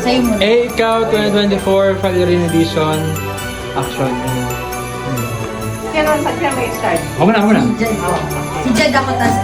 Sa'yo muna. Eh, ikaw, 2024 Fallerin Edition. Action. Pero saan may start? Ako na. Si Jed ako, tas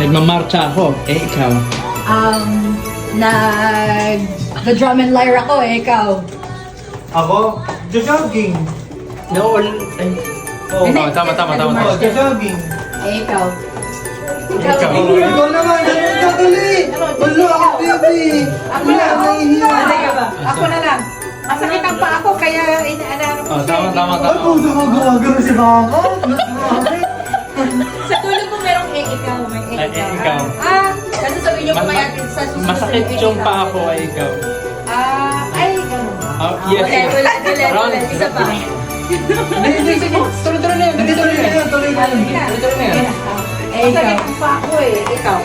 Nagmamarcha ako. Eh, ikaw. nag-drum and lyre ako ikaw. Ako, jogging. No, Hindi, tama. Jogging. Ikaw. Ikaw. Ikaw naman, nagkakali. Wala ako, baby. Ako na, ako na lang. Masakit ang paa ko, kaya inaano ko siya. Tama. Ay, puso ko gumagano si mama. Sa tulog mo merong ikaw, may Ikaw. Kasi sabihin niyo kung kaya sa susunod. Masakit yung paa ko ay ikaw. Ay, ganun. Yes. Ulit. Isa pa. Hindi. Tuloy na yan. Tuloy na yan. Masakit ang paa ko ikaw.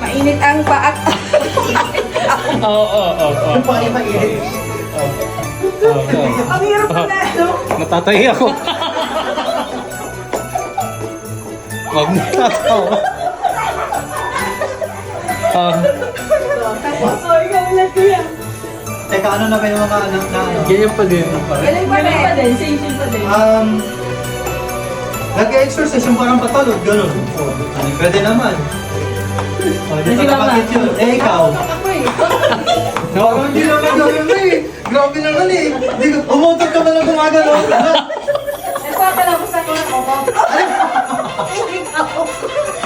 Mainit ang paa. Oo. Yung paa yung mainit. Ang hirap na, no? Natatay ako. Magnanakaw. Oh, ikaw ulit kuya. Teka, ano na ba yung mga anak na ano? Ganyan pa din. Galing pa din. Same pa din. Nag-exercise yung parang patulog, gano'n. Pwede naman. Di Sige, pa mama. kapatid yun. Eh, ikaw. Ako eh. Parang hindi naman gano'n eh. Grabe naman eh. Umutot ka ba na gumagano? Nagpapalabas ako ng ako.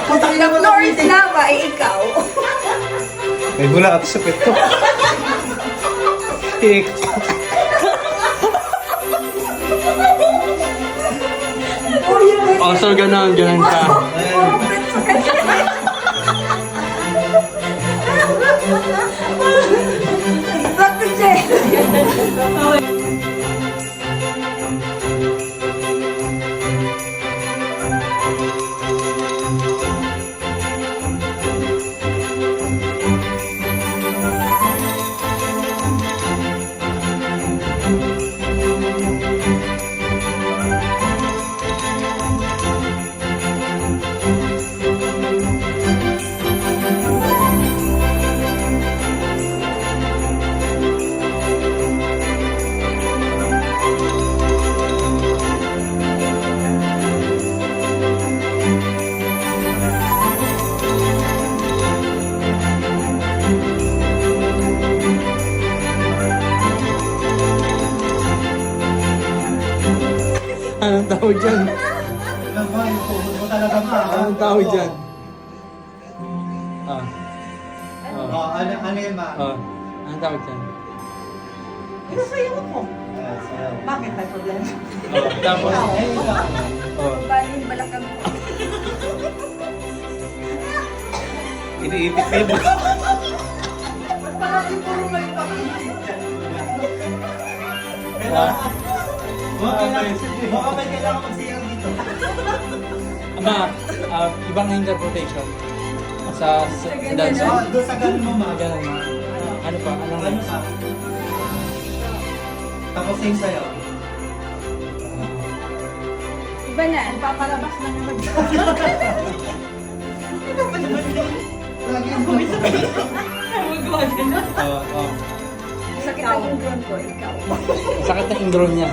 Punta ka naman Florence Lava ay ikaw. May bula at sa pito. Oh, so ganun ka. Bakit siya? Anong tawag dyan? Alam mo, yung puhod mo talaga ma. Anong tawag dyan? Ah. Oh, ano yun ma? Oh. Anong tawag dyan? Sasayaw ako. Sayaw. Bakit? May problema? Oh. Tapos? Oh. Balin balakang ko. Iniipit mo. Parang puro may pakikita. Baka may kailangan magsiyaw dito. Ama, ibang interpretation. Sa dance. Doon sa ganun mo ma. Ganun. Ano pa? Anong Ano next? pa? Tapos yung sayaw. Iba na, papalabas na naman. Lagi yung gumisip. Oh. Sakit ang ingron ko, ikaw. Sakit na ingron niya.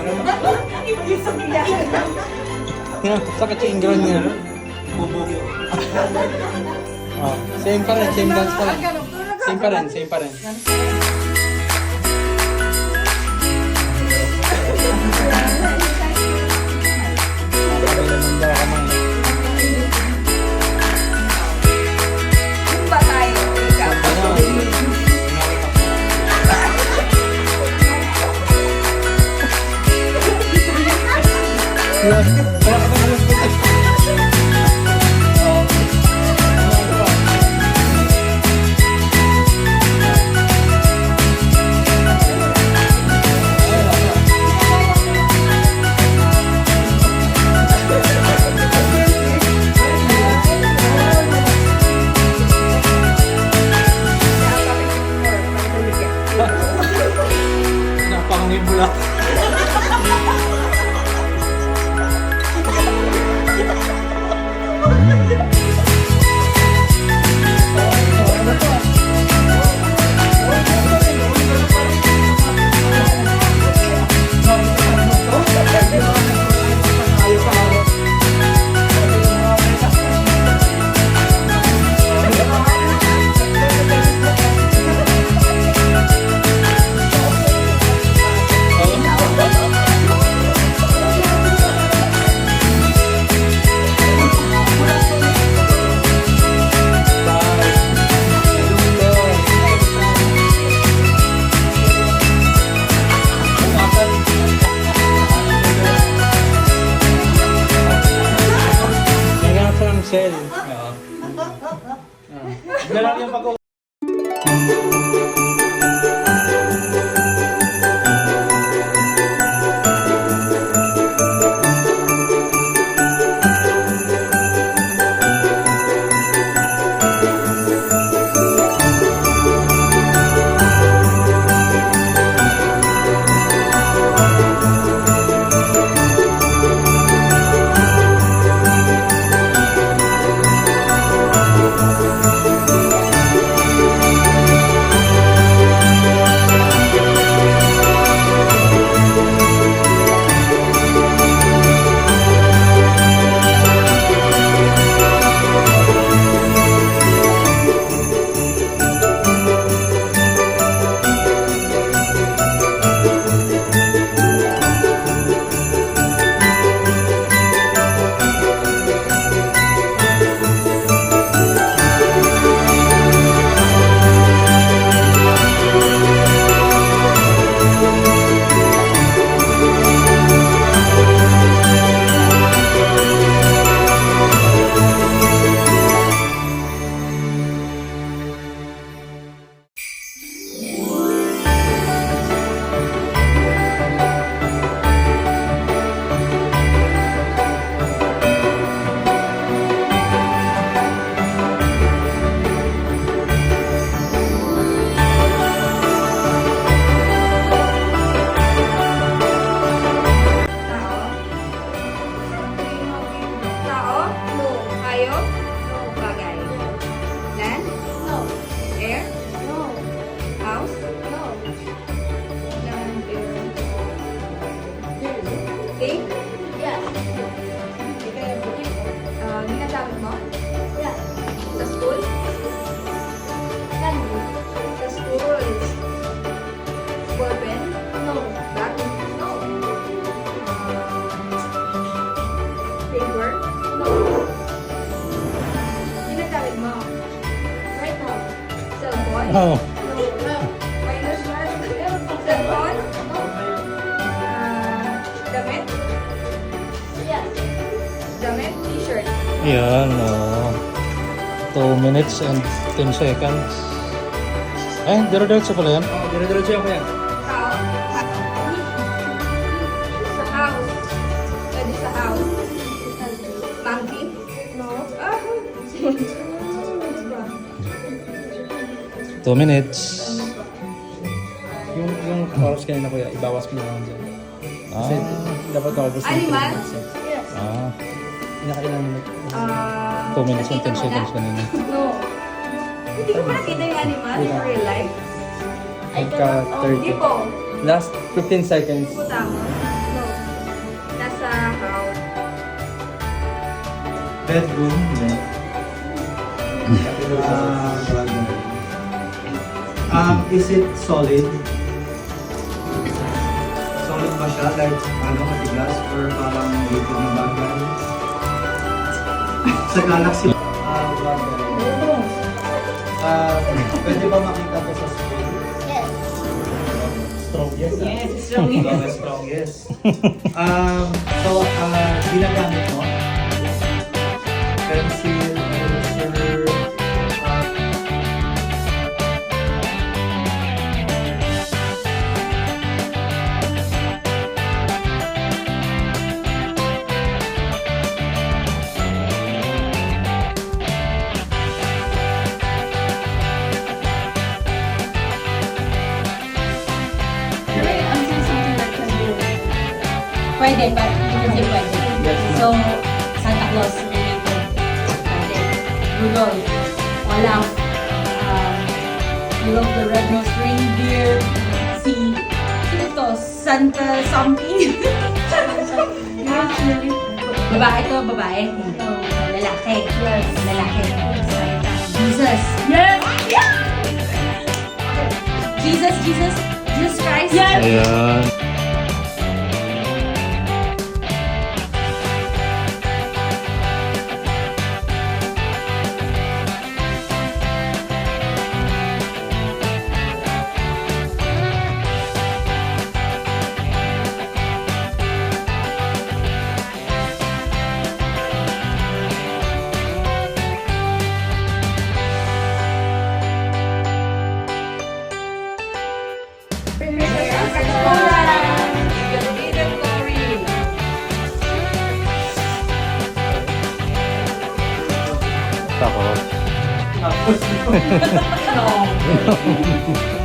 Sakit yung ingron niya. Bubugyo. Oh. Same pa rin, same dance pa rin. Same pa rin. Sabi naman daw kamay. Yung ba tayo, ikaw? Napakangibula. Naghanap siya ng cell. Ganun yung pag Ring? Yes. Ginagamit mo? Yes. Sa school? Candy. Sa school. Ball pen? No. Bag? No. Paper? No. Ginagamit mo? Right now. Cellphone? Oh. No. Minus one? Cellphone? No. Damit? Yes. Damit? T-shirt? Yan, 2 minutes and 10 seconds. Ay, dire-diretso pala yan. Oh, dire-diretso yan kuya. Sa house. Pwede sa house. Monkey? No. Ah. 2 minutes. Yung oras kanina kuya, ibawas mo lang dyan. Kasi Ah, dapat ako gusto Animal? Yes. Pinakailan mo. 2 minutes and nakita 10 mo seconds na? kanina. No. Hindi ko pa nakita yung animal in real life. I Pagka cannot. Oh, 30. Hindi po. Last 15 seconds. Puta mo. No. Nasa house. Bedroom. Is it solid? Solid ba siya? Like, matigas? Or parang liquid na bagay? Sa galaxy, pwede ba makita to sa screen? Yes. Strong yes. Yes, strong yes. Strong yes. So, ginagamit mo? Pencil, eraser, Pwede, but hindi pwede. So, Santa Claus related. Pwede. Rudolph. Olaf. Rudolph the Red-Nosed Reindeer. Si, sino to? Santa something? Babae to, babae. Lalaki. Yes. Lalaki. Santa. Jesus. Yes. Jesus, Jesus. Jesus Christ. Ayan. Tapos. No.